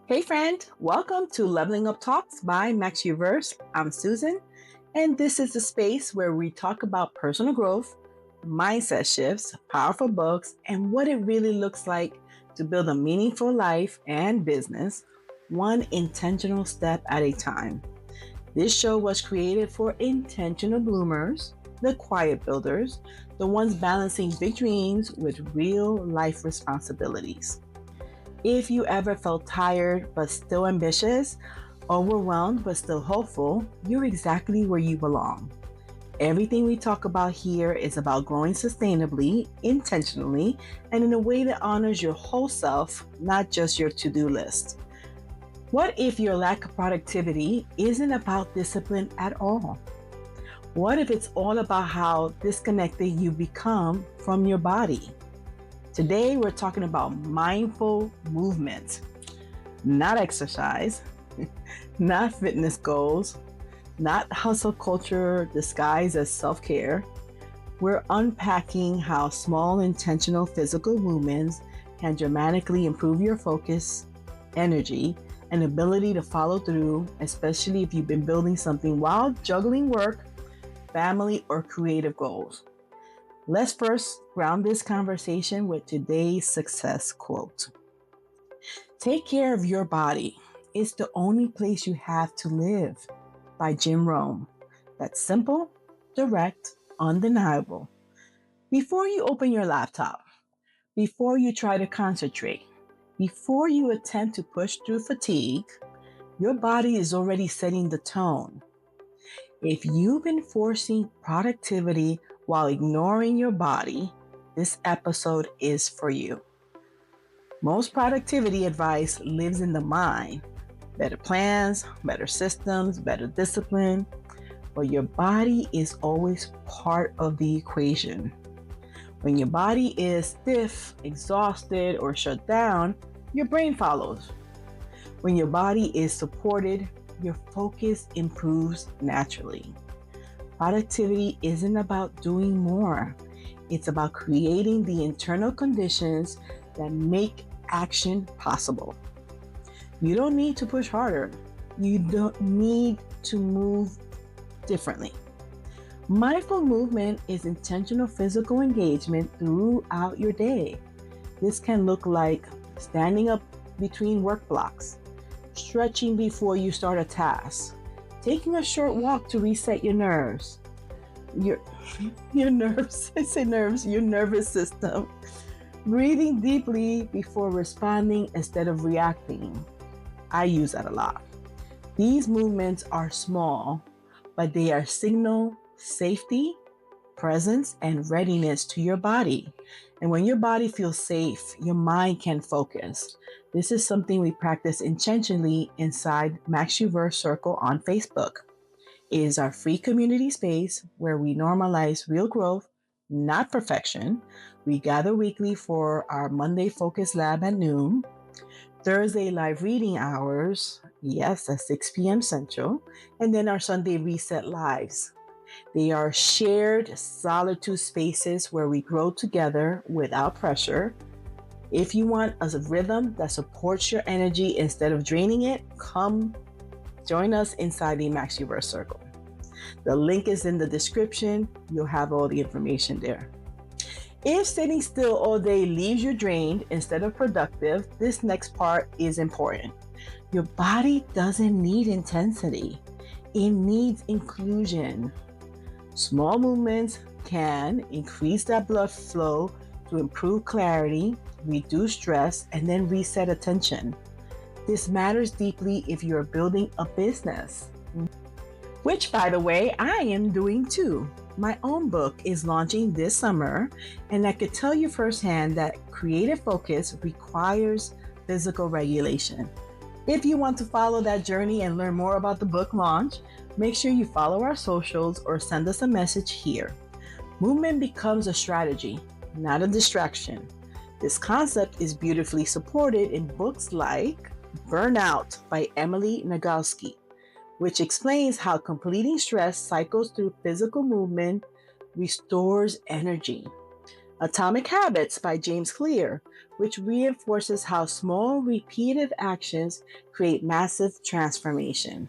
Hey friend, welcome to Leveling Up Talks by MaxUverse. I'm Susan, and this is the space where we talk about personal growth, mindset shifts, powerful books, and what it really looks like to build a meaningful life and business, one intentional step at a time. This show was created for intentional bloomers, the quiet builders, the ones balancing big dreams with real life responsibilities. If you ever felt tired but still ambitious, overwhelmed but still hopeful, you're exactly where you belong. Everything we talk about here is about growing sustainably, intentionally, and in a way that honors your whole self, not just your to do list. What if your lack of productivity isn't about discipline at all? What if it's all about how disconnected you become from your body? Today, we're talking about mindful movement, not exercise, not fitness goals, not hustle culture disguised as self care. We're unpacking how small, intentional physical movements can dramatically improve your focus, energy, and ability to follow through, especially if you've been building something while juggling work, family, or creative goals. Let's first ground this conversation with today's success quote. Take care of your body. It's the only place you have to live, by Jim Rohn. That's simple, direct, undeniable. Before you open your laptop, before you try to concentrate, before you attempt to push through fatigue, your body is already setting the tone. If you've been forcing productivity while ignoring your body, this episode is for you. Most productivity advice lives in the mind. Better plans, better systems, better discipline, but your body is always part of the equation. When your body is stiff, exhausted, or shut down, your brain follows. When your body is supported, your focus improves naturally. Productivity isn't about doing more. It's about creating the internal conditions that make action possible. You don't need to push harder. You don't need to move differently. Mindful movement is intentional physical engagement throughout your day. This can look like standing up between work blocks, stretching before you start a task, taking a short walk to reset your nerves, your your nerves, I say nerves, your nervous system, breathing deeply before responding instead of reacting. I use that a lot. These movements are small, but they are signal safety, presence, and readiness to your body. And when your body feels safe, your mind can focus. This is something we practice intentionally inside MaxUverse Circle on Facebook. It is our free community space where we normalize real growth, not perfection. We gather weekly for our Monday Focus Lab at noon, Thursday live reading hours, yes, at 6 p.m. Central, and then our Sunday Reset Lives. They are shared solitude spaces where we grow together without pressure. If you want a rhythm that supports your energy instead of draining it, come join us inside the MaxUverse Circle. The link is in the description. You'll have all the information there. If sitting still all day leaves you drained instead of productive, this next part is important. Your body doesn't need intensity. It needs inclusion. Small movements can increase that blood flow to improve clarity, reduce stress, and then reset attention. This matters deeply if you're building a business, which, by the way, I am doing too. My own book is launching this summer, and I could tell you firsthand that creative focus requires physical regulation. If you want to follow that journey and learn more about the book launch, make sure you follow our socials or send us a message here. Movement becomes a strategy, not a distraction. This concept is beautifully supported in books like Burnout by Emily Nagoski, which explains how completing stress cycles through physical movement restores energy. Atomic Habits by James Clear, which reinforces how small, repeated actions create massive transformation.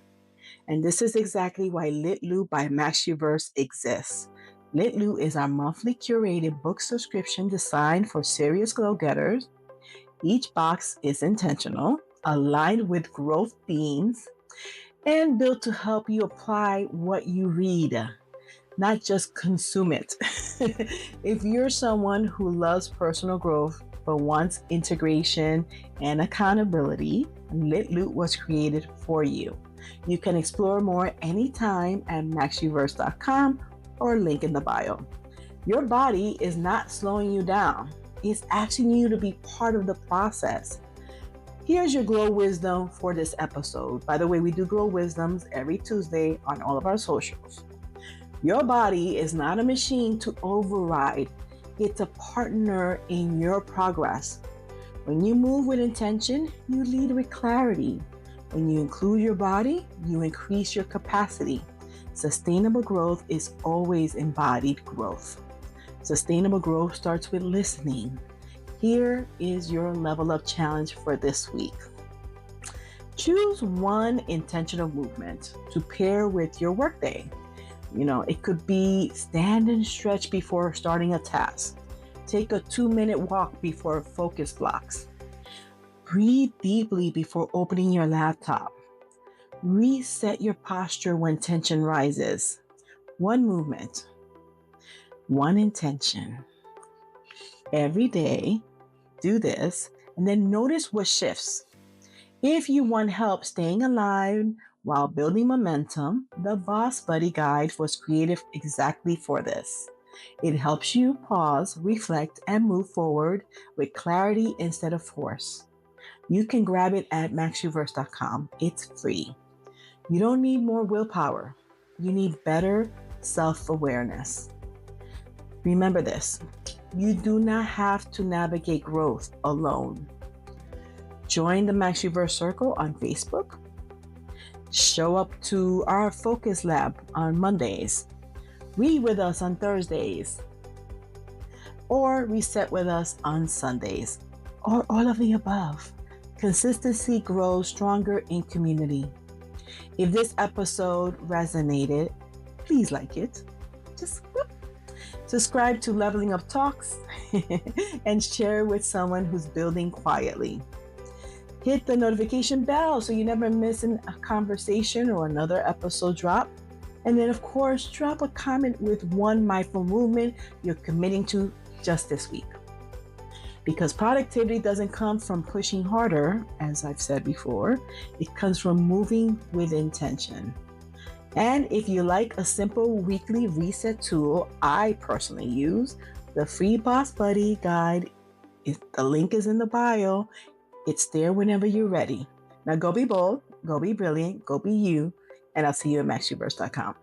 And this is exactly why LitLu by MaxUverse exists. LitLu is our monthly curated book subscription designed for serious go-getters. Each box is intentional, aligned with growth themes, and built to help you apply what you read, not just consume it. If you're someone who loves personal growth but wants integration and accountability, LitLoot was created for you. You can explore more anytime at MaxUverse.com or link in the bio. Your body is not slowing you down. It's asking you to be part of the process. Here's your Glow Wisdom for this episode. By the way, we do Glow Wisdoms every Tuesday on all of our socials. Your body is not a machine to override. It's a partner in your progress. When you move with intention, you lead with clarity. When you include your body, you increase your capacity. Sustainable growth is always embodied growth. Sustainable growth starts with listening. Here is your level up challenge for this week. Choose one intentional movement to pair with your workday. It could be stand and stretch before starting a task. Take a 2-minute walk before focus blocks. Breathe deeply before opening your laptop. Reset your posture when tension rises. One movement, one intention. Every day, do this, and then notice what shifts. If you want help staying alive while building momentum, the Boss Buddy Guide was created exactly for this. It helps you pause, reflect, and move forward with clarity instead of force. You can grab it at MaxUverse.com. It's free. You don't need more willpower. You need better self-awareness. Remember this, you do not have to navigate growth alone. Join the MaxUverse Circle on Facebook. Show up to our Focus Lab on Mondays. Read with us on Thursdays. Or reset with us on Sundays. Or all of the above. Consistency grows stronger in community. If this episode resonated, please like it. Just subscribe to Leveling Up Talks and share with someone who's building quietly. Hit the notification bell so you never miss a conversation or another episode drop. And then, of course, drop a comment with one mindful movement you're committing to just this week. Because productivity doesn't come from pushing harder, as I've said before. It comes from moving with intention. And if you like a simple weekly reset tool I personally use, the free Boss Buddy Guide, the link is in the bio. It's there whenever you're ready. Now go be bold, go be brilliant, go be you, and I'll see you at MaxUverse.com.